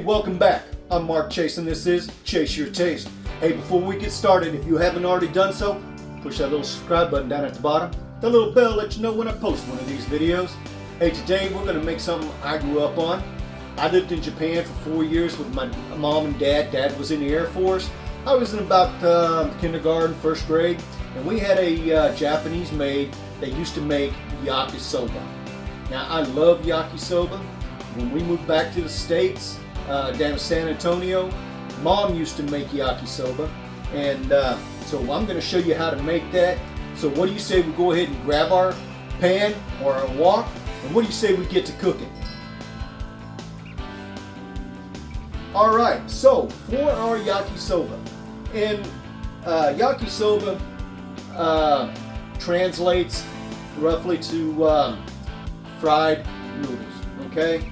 welcome back. I'm Mark Chase and this is Chase Your Taste. Hey, before we get started, if you haven't already done so, push that little subscribe button down at the bottom. The little bell lets you know when I post one of these videos. Hey, today we're going to make something I grew up on. I lived in Japan for 4 years with my mom and dad. Dad was in the Air Force. I was in about kindergarten, first grade, and we had a Japanese maid that used to make Yakisoba. Now, I love Yakisoba. When we moved back to the States, down in San Antonio, Mom used to make Yakisoba, and so I'm going to show you how to make that. So what do you say we go ahead and grab our pan or our wok, and what do you say we get to cooking? Alright, so for our Yakisoba, and Yakisoba translates roughly to fried noodles, okay?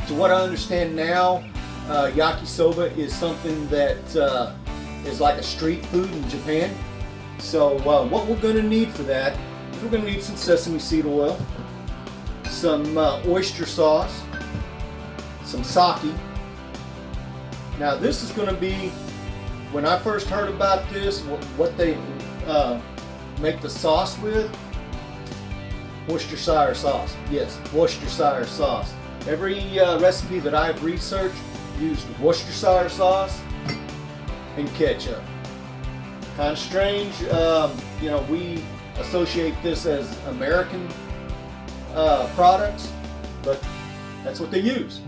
To what I understand now, Yakisoba is something that is like a street food in Japan. So what we're going to need for that is we're going to need some sesame seed oil, some oyster sauce, some sake. Now this is going to be, when I first heard about this, what they make the sauce with, Worcestershire sauce. Yes, Worcestershire sauce. Every recipe that I've researched used Worcestershire sauce and ketchup. Kind of strange, you know, we associate this as American products, but that's what they use.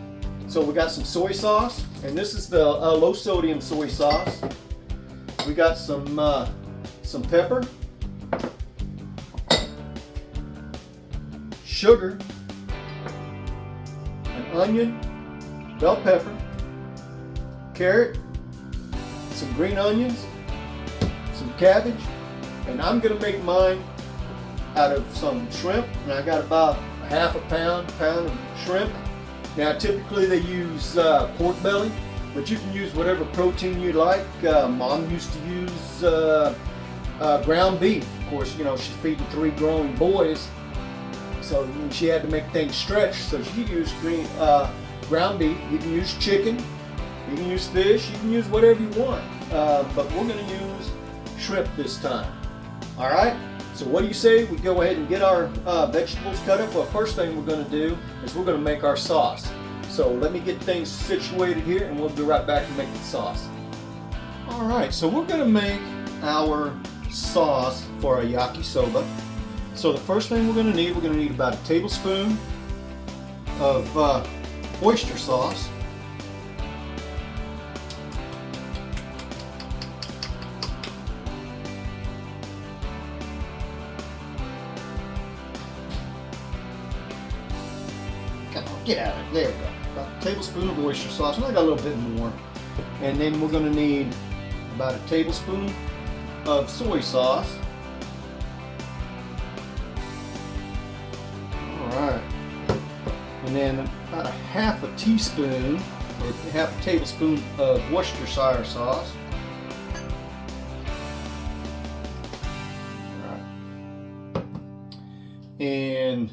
So we got some soy sauce, and this is the low sodium soy sauce. We got some pepper, sugar, an onion, bell pepper, carrot, some green onions, some cabbage, and I'm going to make mine out of some shrimp, and I got about half a pound of shrimp. Now typically they use pork belly, but you can use whatever protein you like. Mom used to use ground beef. Of course, you know, she's feeding 3 growing boys, so she had to make things stretch, so she used ground beef. You can use chicken, you can use fish, you can use whatever you want, but we're going to use shrimp this time. Alright, so what do you say we go ahead and get our vegetables cut up? Well, first thing we're going to do is we're going to make our sauce. So let me get things situated here and we'll be right back and make the sauce. Alright, so we're going to make our sauce for our yakisoba. So the first thing we're going to need about a tablespoon of oyster sauce. Come on, get out of it. There we go. About a tablespoon of oyster sauce, and I got a little bit more. And then we're going to need about a tablespoon of soy sauce. Alright. And then about a half a teaspoon or half a tablespoon of Worcestershire sauce. Alright. And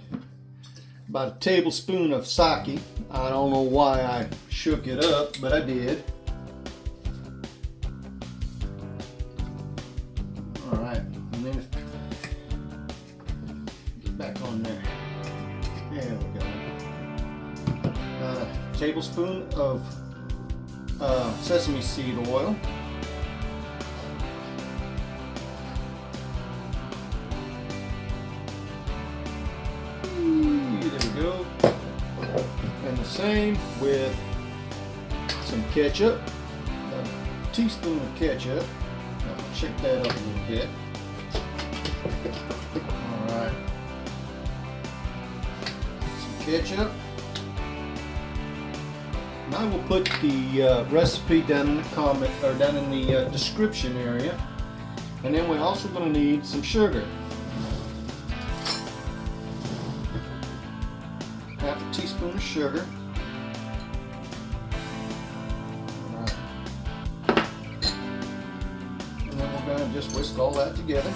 about a tablespoon of sake. I don't know why I shook it up, but I did. Alright, and then get back on there. There we go. A tablespoon of sesame seed oil. Go. And the same with some ketchup, a teaspoon of ketchup. I'll shake that up a little bit. Alright, some ketchup. And I will put the recipe down in the comment or down in the description area. And then we're also going to need some sugar. Half a teaspoon of sugar. Alright. And then we're going to just whisk all that together.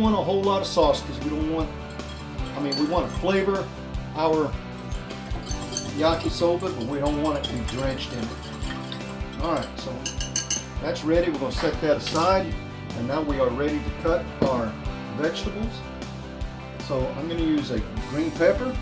want a whole lot of sauce because we don't want, we want to flavor our yakisoba, but we don't want it to be drenched in it. Alright, so that's ready. We're going to set that aside, and now we are ready to cut our vegetables. So I'm going to use a green pepper.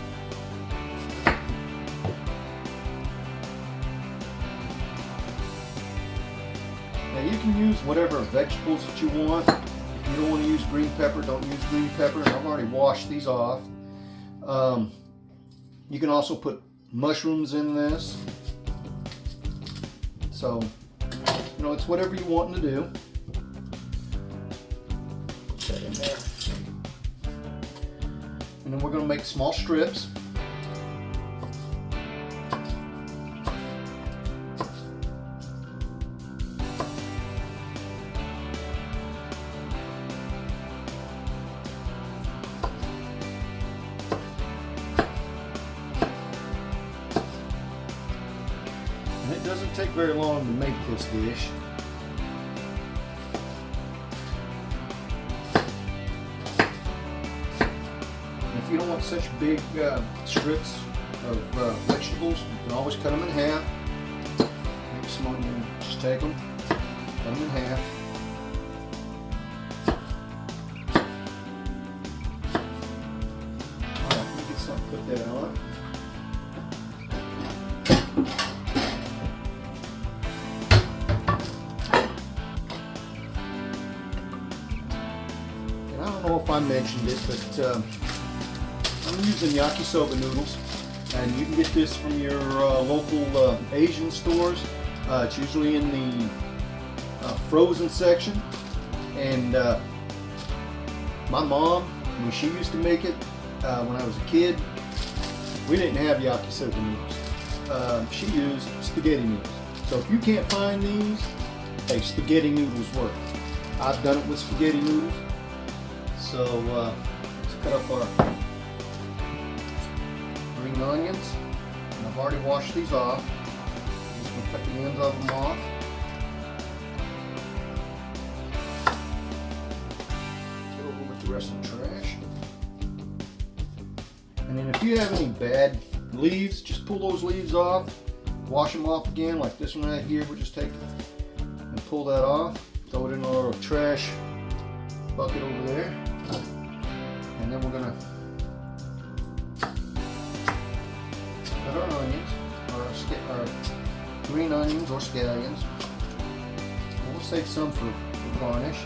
Now you can use whatever vegetables that you want. If you don't want to use green pepper, don't use green pepper. I've already washed these off. You can also put mushrooms in this. So, it's whatever you want to do. Put that in there. And then we're going to make small strips. And it doesn't take very long to make this dish. If you don't want such big strips of vegetables, you can always cut them in half. Make some onion, just take them, cut them in half. Alright, let me get something to put that on. And I don't know if I mentioned it, but I'm using yakisoba noodles, and you can get this from your local Asian stores. It's usually in the frozen section. And my mom, when she used to make it when I was a kid, we didn't have yakisoba noodles. She used spaghetti noodles. So if you can't find these, hey, spaghetti noodles work. I've done it with spaghetti noodles. So let's cut up our green onions, and I've already washed these off. I'm just going to cut the ends of them off. Get over with the rest of the trash. And then if you have any bad leaves, just pull those leaves off, wash them off again, like this one right here. We'll just take and pull that off, throw it in our little trash bucket over there, and then we're going to cut our onions, our green onions or scallions. And we'll save some for garnish.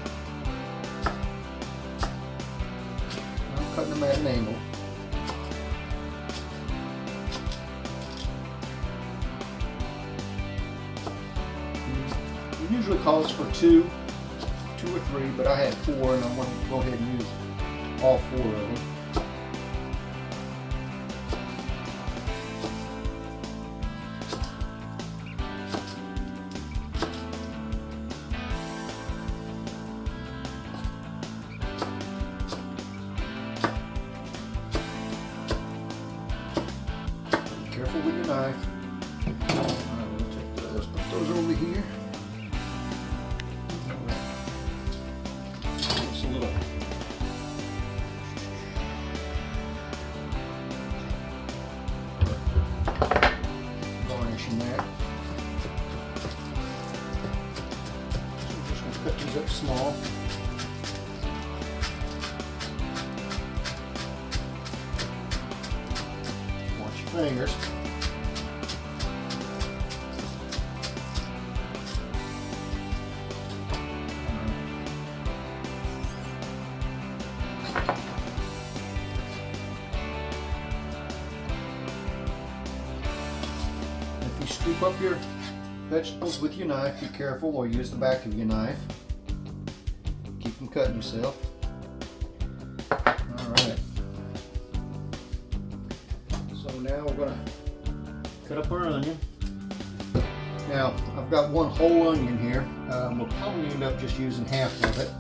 I'm cutting them at an angle. It usually calls for two or three, but I had 4, and I'm going to go ahead and use all 4 of them. Careful with your knife. Alright, we'll take those, put those over here. Just a little garnishing there. So we're just going to cut these up small. Watch your fingers. If you scoop up your vegetables with your knife, be careful, or use the back of your knife. Keep from cutting yourself. Alright. So now we're going to cut up our onion. Now, I've got one whole onion here. We'll probably end up just using half of it.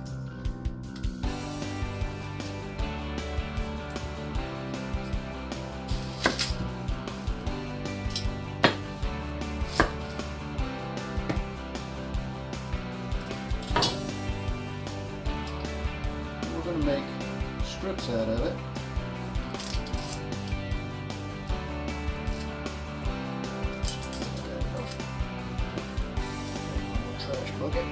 We're going to make strips out of it. Trash bucket.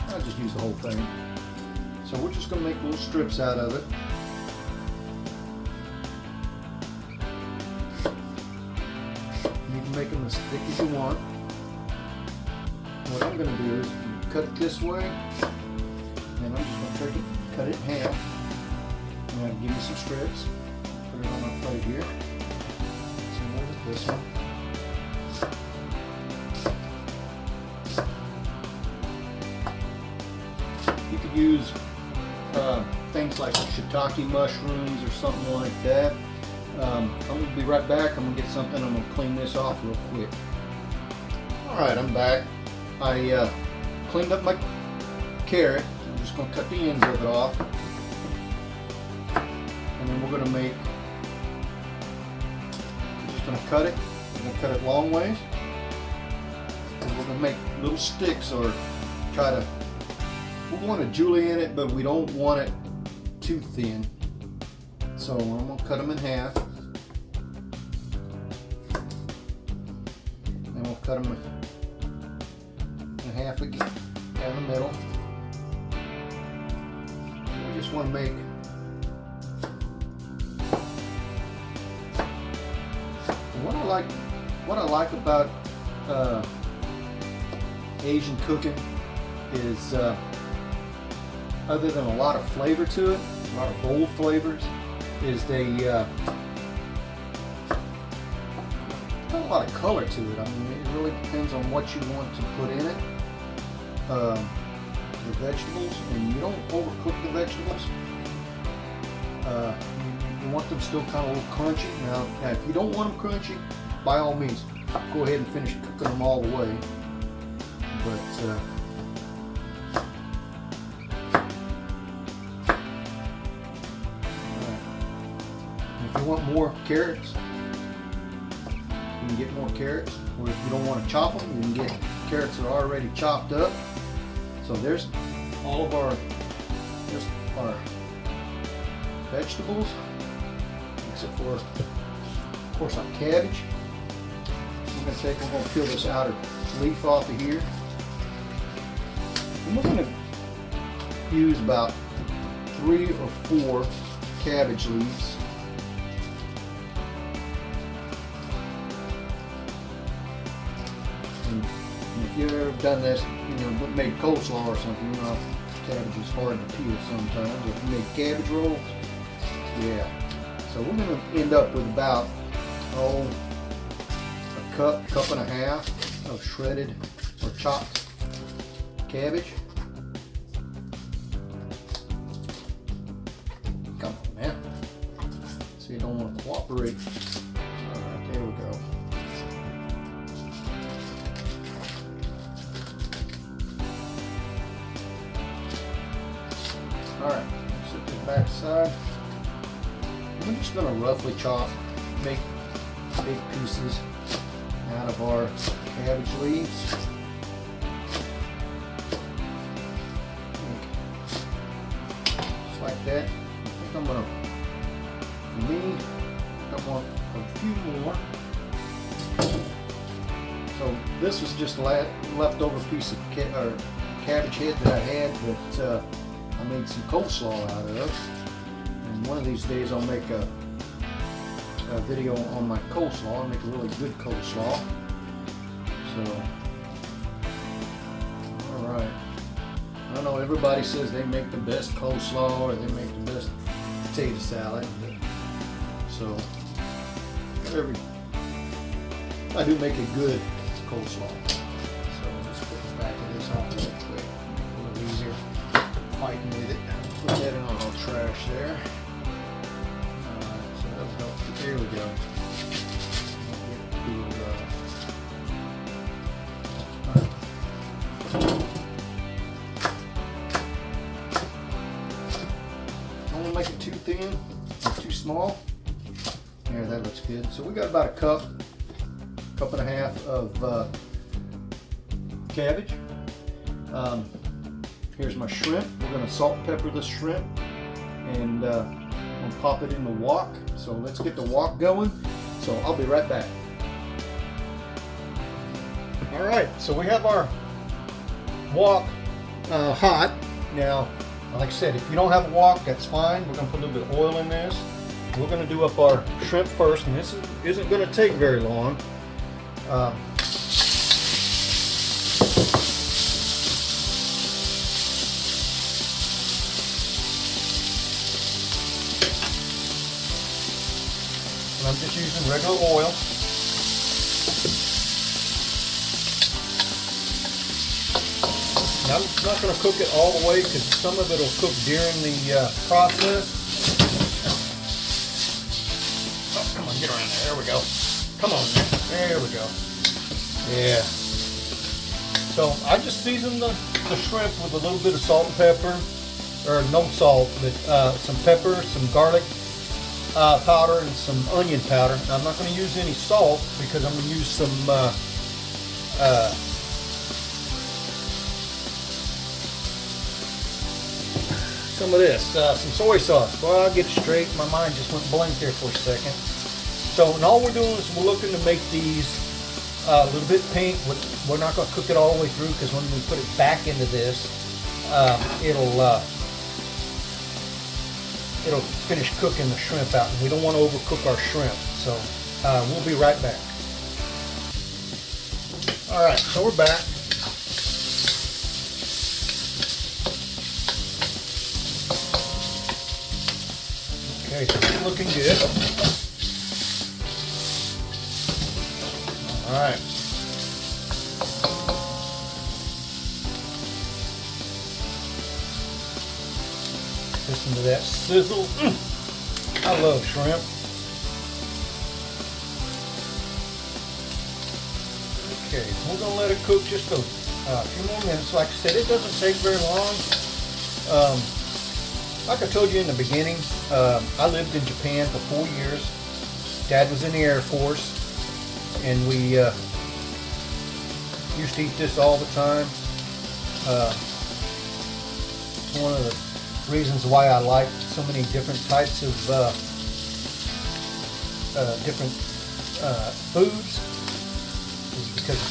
I'll just use the whole thing. So we're just going to make little strips out of it. You can make them as thick as you want. What I'm going to do is cut it this way, and I'm just going to cut it in half. I'm going to give me some strips. Put it on my plate here. Similar to this one. You could use things like shiitake mushrooms or something like that. I'm going to be right back. I'm going to get something. I'm going to clean this off real quick. Alright, I'm back. I cleaned up my carrot. I'm just going to cut the ends of it off. And then we're going to make, just going to cut it. I'm going to cut it long ways. And we're going to make little sticks, or try to, we want to julienne it, but we don't want it too thin. So I'm going to cut them in half. And we'll cut them in half again, down the middle. We just want to make what I like about Asian cooking is other than a lot of flavor to it, a lot of bold flavors, is they got a lot of color to it. I mean, it really depends on what you want to put in it. The vegetables, and you don't overcook the vegetables. You want them still kind of a little crunchy. Now, if you don't want them crunchy, by all means, go ahead and finish cooking them all the way. But if you want more carrots, you can get more carrots. Or if you don't want to chop them, you can get carrots that are already chopped up. So there's all of our vegetables, except for, of course, our cabbage. We're going to peel this outer leaf off of here. And we're going to use about 3 or 4 cabbage leaves. And if you've ever done this, made coleslaw or something, cabbage is hard to peel sometimes. If you make cabbage rolls, yeah. So we're going to end up with about a cup and a half of shredded or chopped cabbage. Come on, man. See, you don't want to cooperate. All right, there we go. Alright, set this back aside. I'm just going to roughly chop, make big pieces out of our cabbage leaves. Just like that. I think I'm going to, for me, I want a few more. So this was just a leftover piece of cabbage head that I had that I made some coleslaw out of, and one of these days I'll make a video on my coleslaw. I'll make a really good coleslaw. So, alright. I know everybody says they make the best coleslaw or they make the best potato salad. So, I do make a good coleslaw. So, just put the back of this off real quick. Make it a little easier fighting with it. Put that in all the trash there. Alright, so that'll help. There we go. Don't want to make it too thin or too small. There, that looks good. So we got about a cup and a half of cabbage. Here's my shrimp. We're going to salt and pepper the shrimp, and we'll pop it in the wok. So let's get the wok going. So I'll be right back. All right, so we have our wok hot. Now, like I said, if you don't have a wok, that's fine. We're going to put a little bit of oil in this. We're going to do up our shrimp first, and this isn't going to take very long. And I'm just using regular oil. And I'm not going to cook it all the way because some of it will cook during the process. Oh, come on, get around there. There we go. Come on, there we go. Yeah. So I just seasoned the shrimp with a little bit of salt and pepper, or no salt, but some pepper, some garlic powder, and some onion powder. Now, I'm not going to use any salt because I'm going to use some of this, some soy sauce. Well, I'll get it straight. My mind just went blank there for a second. So, and all we're doing is we're looking to make these a little bit pink. We're not going to cook it all the way through because when we put it back into this, it'll finish cooking the shrimp out. And we don't want to overcook our shrimp. So, we'll be right back. All right, so we're back. Okay, so it's looking good. All right. Listen to that sizzle. I love shrimp. Okay, we're going to let it cook just a few more minutes. Like I said, it doesn't take very long. Like I told you in the beginning, I lived in Japan for 4 years. Dad was in the Air Force, and we used to eat this all the time. One of the reasons why I like so many different types of different foods is because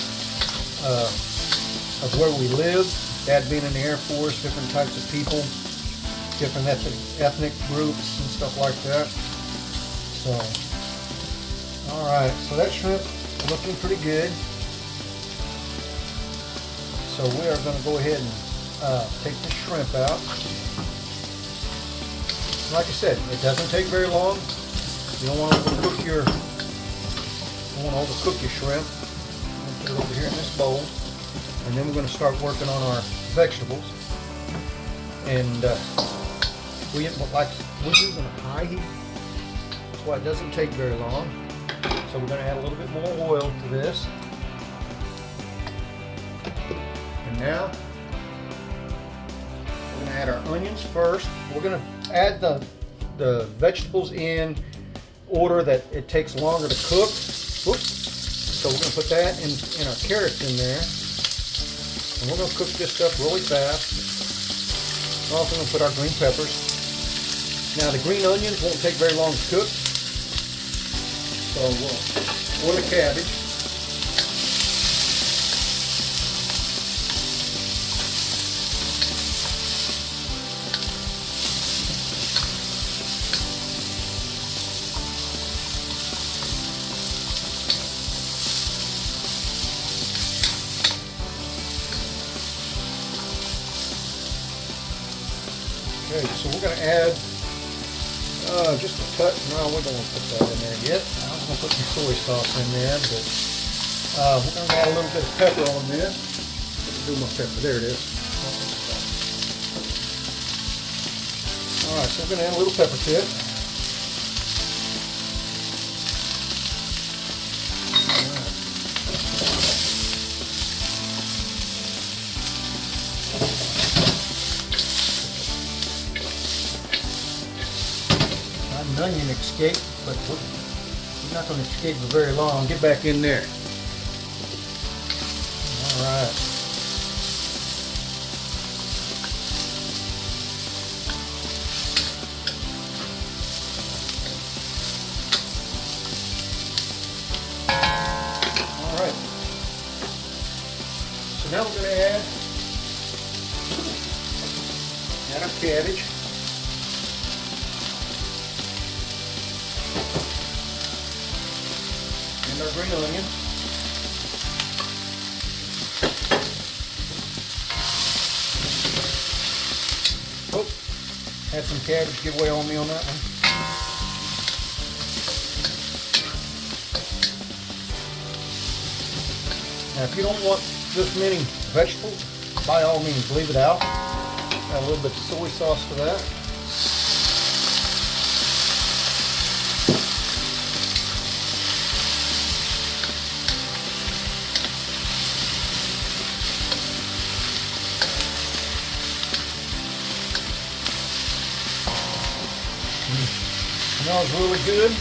of where we live. Dad being in the Air Force, different types of people, different ethnic groups and stuff like that. So, all right, so that shrimp is looking pretty good. So we are going to go ahead and take the shrimp out. Like I said, it doesn't take very long. You don't want to overcook your shrimp. I'm going to put it over here in this bowl, and then we're going to start working on our vegetables. And we're using a high heat, that's why it doesn't take very long. So we're going to add a little bit more oil to this. And now we're going to add our onions first. We're going to add the vegetables in order that it takes longer to cook. Oops. So we're going to put that in our carrots in there. And we're going to cook this stuff really fast. We're also going to put our green peppers. Now the green onions won't take very long to cook. So we'll oil the cabbage. Okay, so we're going to add just a touch. No, we don't want to put that in there yet. I was going to put some soy sauce in there, but we're going to add a little bit of pepper on this. Do my pepper. There it is. All right, so we're going to add a little pepper to it. An onion escaped, but he's not going to escape for very long. Get back in there. All right. Add our cabbage. And our green onion. Oh, had some cabbage give way on me on that one. Now if you don't want this many vegetables, by all means leave it out. Add a little bit of soy sauce to that. Smells really good.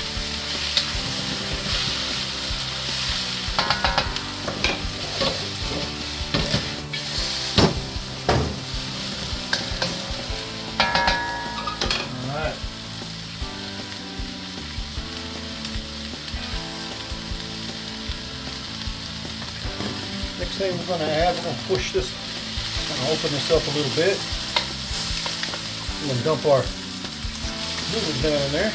Alright. Next thing we're going to add, we're going to push this, open this up a little bit. We're going to dump our noodles down in there.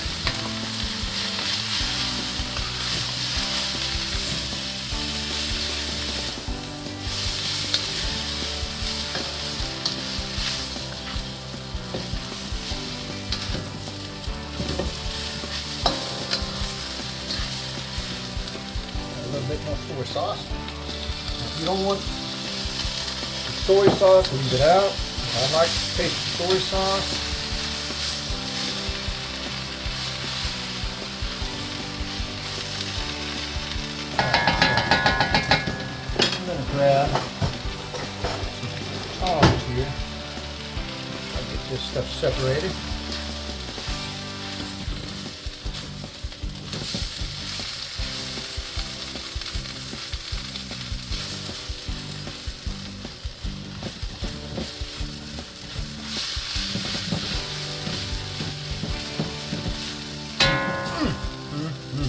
A little bit more soy sauce. If you don't want soy sauce, leave it out. I like to taste soy sauce. Grab some tongs here. I'll get this stuff separated.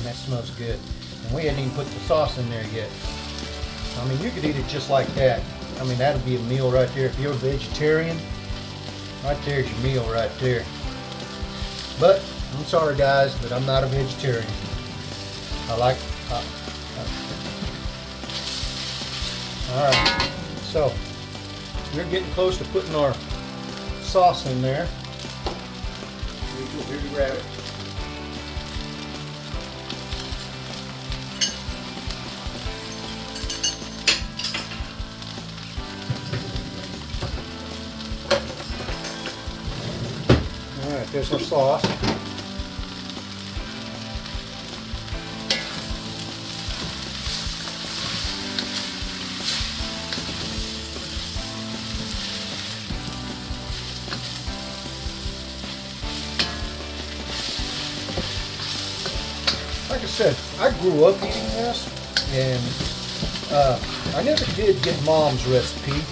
That smells good. And we hadn't even put the sauce in there yet. I mean, you could eat it just like that. I mean, that'd be a meal right there. If you're a vegetarian, right there's your meal right there. But, I'm sorry guys, but I'm not a vegetarian. I like... Alright, so, we're getting close to putting our sauce in there. Here you grab it. Alright, there's our sauce. Like I said, I grew up eating this, and I never did get Mom's recipe.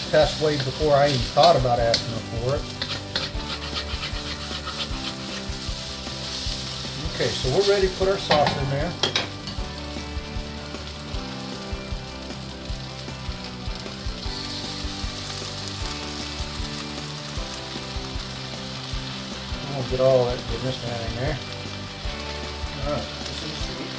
Passed away before I even thought about asking her for it. Okay, so we're ready to put our sauce in there. We'll get all that goodness down in there. Alright, this is sweet.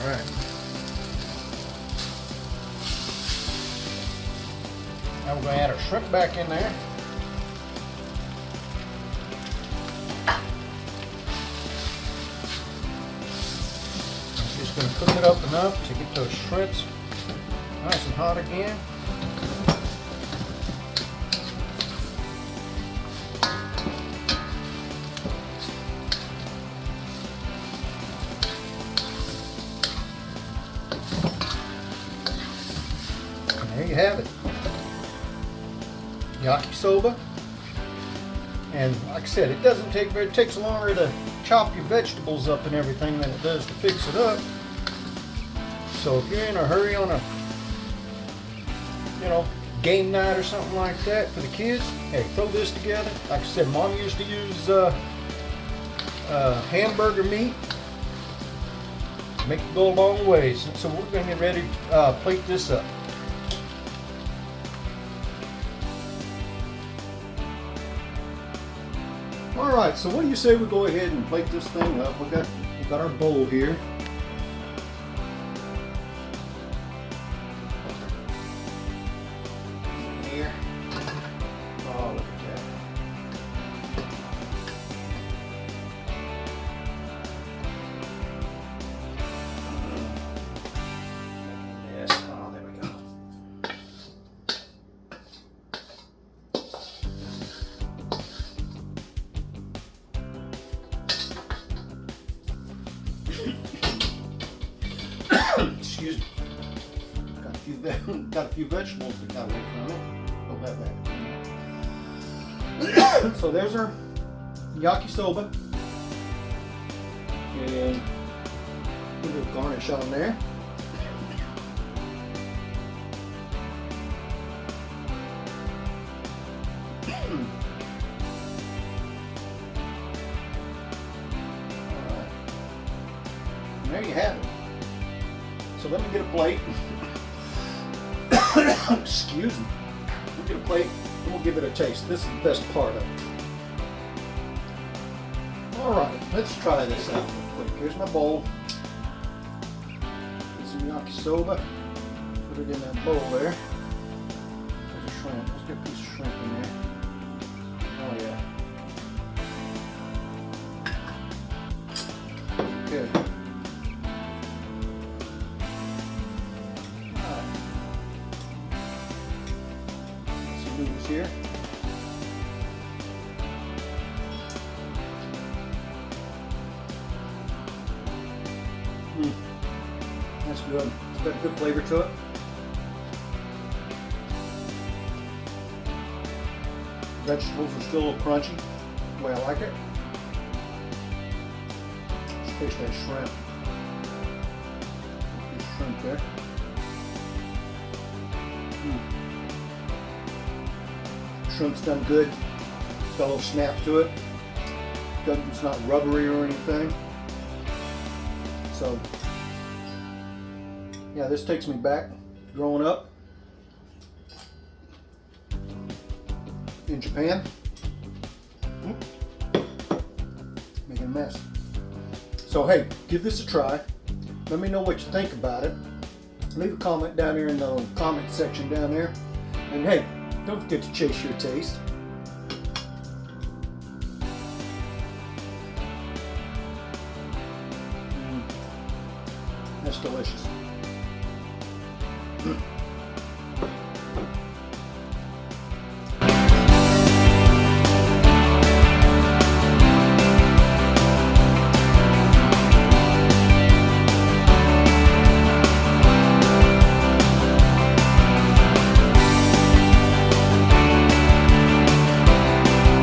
Alright. Now we're going to add our shrimp back in there. Just going to cook it up enough to get those shrimps nice and hot again. There you have it. Yakisoba. And like I said, it doesn't take very, it takes longer to chop your vegetables up and everything than it does to fix it up. So if you're in a hurry on a, you know, game night or something like that for the kids, hey, throw this together. Like I said, Mom used to use hamburger meat. Make it go a long ways. So we're going to get ready to plate this up. All right, so what do you say we go ahead and plate this thing up? We got our bowl here. Here. Oh, look at that. Yes. Oh, there we go. Excuse me. Got a few vegetables that got away from it. Go that back. So there's our yakisoba, and a little garnish on there. Alright. And there you have it. So let me get a plate. Excuse me. We'll get a plate and we'll give it a taste. This is the best part of it. Alright, let's try this out real quick. Here's my bowl. Get some yakisoba. Put it in that bowl there. There's a shrimp. Let's get a piece of shrimp in there. Oh yeah. Good. Noodles here. That's good. It's got a good flavor to it. Vegetables are still a little crunchy, the way I like it. Let's taste that shrimp. Piece of shrimp there. Shrimp's done good. It's got a little snap to it. It's not rubbery or anything. So, yeah, this takes me back growing up in Japan. Making a mess. So, hey, give this a try. Let me know what you think about it. Leave a comment down here in the comment section down there. And hey, don't forget to chase your taste. That's delicious.